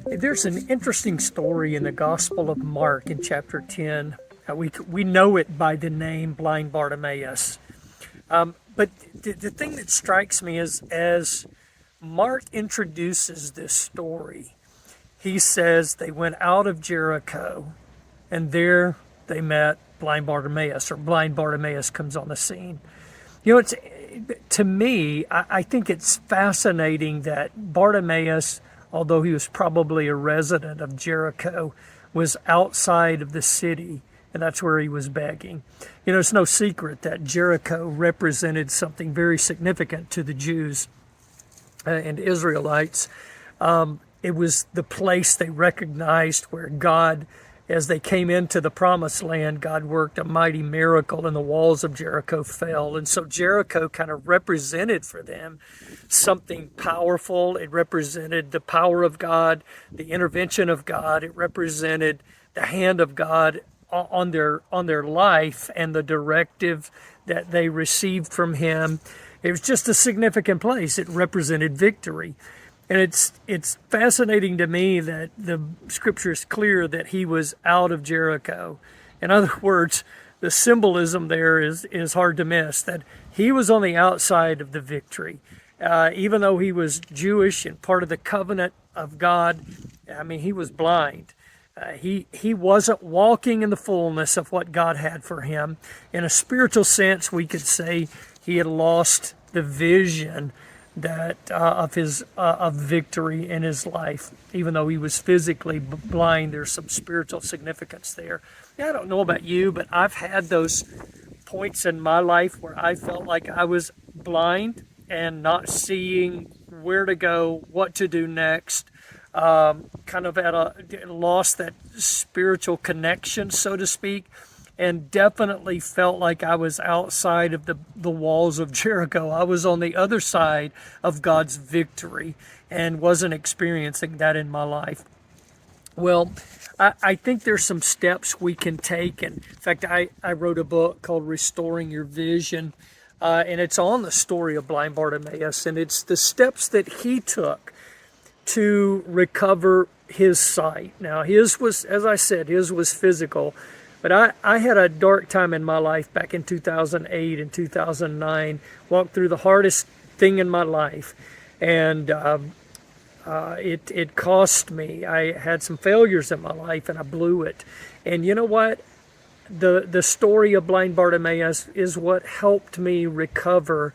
There's an interesting story in the Gospel of Mark in chapter 10. We know it by the name Blind Bartimaeus. But the thing that strikes me is as Mark introduces this story, he says they went out of Jericho and there they met Blind Bartimaeus, or Blind Bartimaeus comes on the scene. You know, to me, I think it's fascinating that Bartimaeus, although he was probably a resident of Jericho, was outside of the city, and that's where he was begging. You know, it's no secret that Jericho represented something very significant to the Jews and Israelites. It was the place they recognized where God, as they came into the promised land, God worked a mighty miracle and the walls of Jericho fell. And so Jericho kind of represented for them something powerful. It represented the power of God, the intervention of God. It represented the hand of God on their life and the directive that they received from Him. It was just a significant place. It represented victory. And it's fascinating to me that the scripture is clear that he was out of Jericho. In other words, the symbolism there is hard to miss, that he was on the outside of the victory. Even though he was Jewish and part of the covenant of God, I mean, he was blind. He wasn't walking in the fullness of what God had for him. In a spiritual sense, we could say he had lost the vision that of victory in his life. Even though he was physically blind, there's some spiritual significance there. I don't know about you, but I've had those points in my life where I felt like I was blind and not seeing where to go, what to do next. Kind of lost that spiritual connection, so to speak, and definitely felt like I was outside of the walls of Jericho. I was on the other side of God's victory and wasn't experiencing that in my life. Well, I think there's some steps we can take. And in fact, I wrote a book called Restoring Your Vision, and it's on the story of Blind Bartimaeus, and it's the steps that he took to recover his sight. Now, his was, as I said, his was physical. But I had a dark time in my life back in 2008 and 2009, walked through the hardest thing in my life, and it cost me. I had some failures in my life, and I blew it. And you know what? The story of Blind Bartimaeus is what helped me recover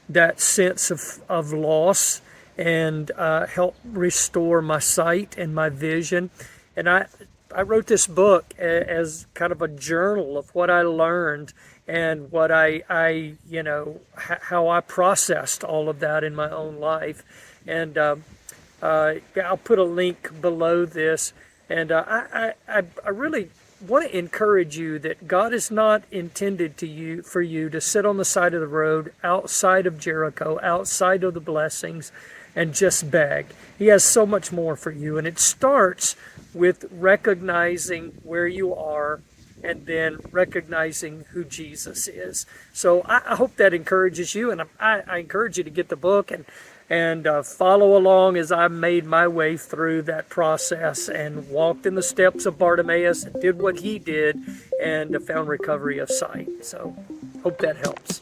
that sense of loss and help restore my sight and my vision. And I wrote this book as kind of a journal of what I learned and what I how I processed all of that in my own life. And I'll put a link below this. And I really want to encourage you that God is not intended for you to sit on the side of the road outside of Jericho, outside of the blessings, and just beg. He has so much more for you. And it starts with recognizing where you are and then recognizing who Jesus is. So I hope that encourages you, and I encourage you to get the book and follow along as I made my way through that process and walked in the steps of Bartimaeus and did what he did and found recovery of sight. So hope that helps.